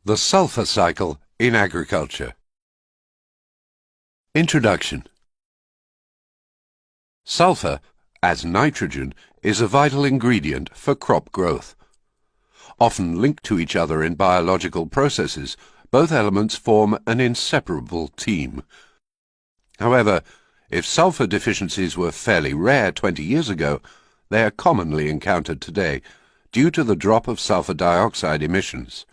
The sulfur cycle in agriculture. Introduction. Sulfur, as nitrogen, is a vital ingredient for crop growth. Often linked to each other in biological processes, both elements form an inseparable team. However, if sulfur deficiencies were fairly rare 20 years ago, they are commonly encountered today due to the drop of sulfur dioxide emissions.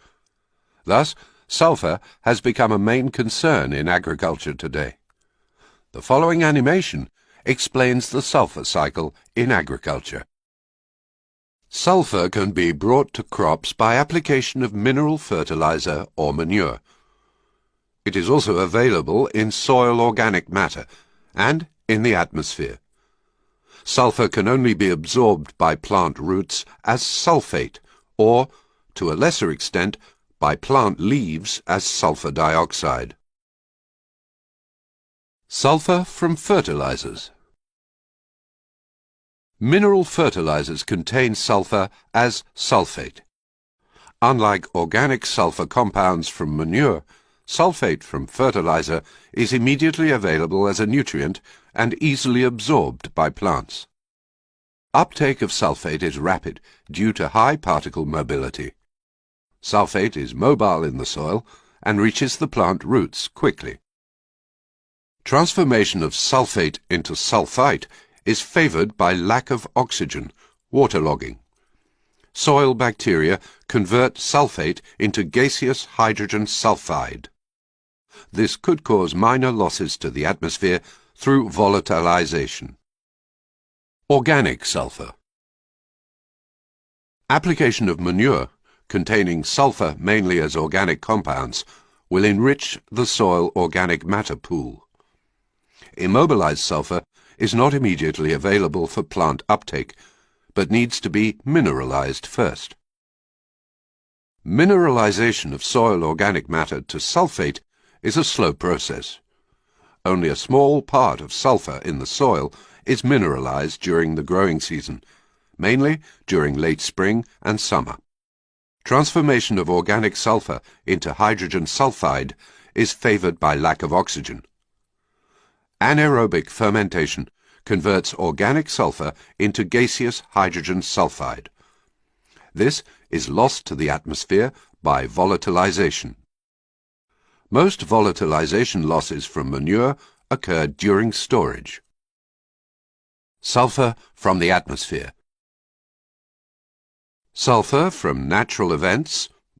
Thus, sulfur has become a main concern in agriculture today. The following animation explains the sulfur cycle in agriculture. Sulfur can be brought to crops by application of mineral fertilizer or manure. It is also available in soil organic matter and in the atmosphere. Sulfur can only be absorbed by plant roots as sulfate or, to a lesser extent, by plant leaves as sulfur dioxide. Sulfur from fertilizers. Mineral fertilizers contain sulfur as sulfate. Unlike organic sulfur compounds from manure, sulfate from fertilizer is immediately available as a nutrient and easily absorbed by plants. Uptake of sulfate is rapid due to high particle mobility. Sulfate is mobile in the soil and reaches the plant roots quickly. Transformation of sulfate into sulfite is favored by lack of oxygen, waterlogging. Soil bacteria convert sulfate into gaseous hydrogen sulfide. This could cause minor losses to the atmosphere through volatilization. Organic sulfur. Application of manure containing sulfur mainly as organic compounds will enrich the soil organic matter pool. Immobilized sulfur is not immediately available for plant uptake, but needs to be mineralized first. Mineralization of soil organic matter to sulfate is a slow process. Only a small part of sulfur in the soil is mineralized during the growing season, mainly during late spring and summer. Transformation of organic sulfur into hydrogen sulfide is favored by lack of oxygen. Anaerobic fermentation converts organic sulfur into gaseous hydrogen sulfide. This is lost to the atmosphere by volatilization. Most volatilization losses from manure occur during storage. Sulfur from the atmosphere. Sulfur from natural events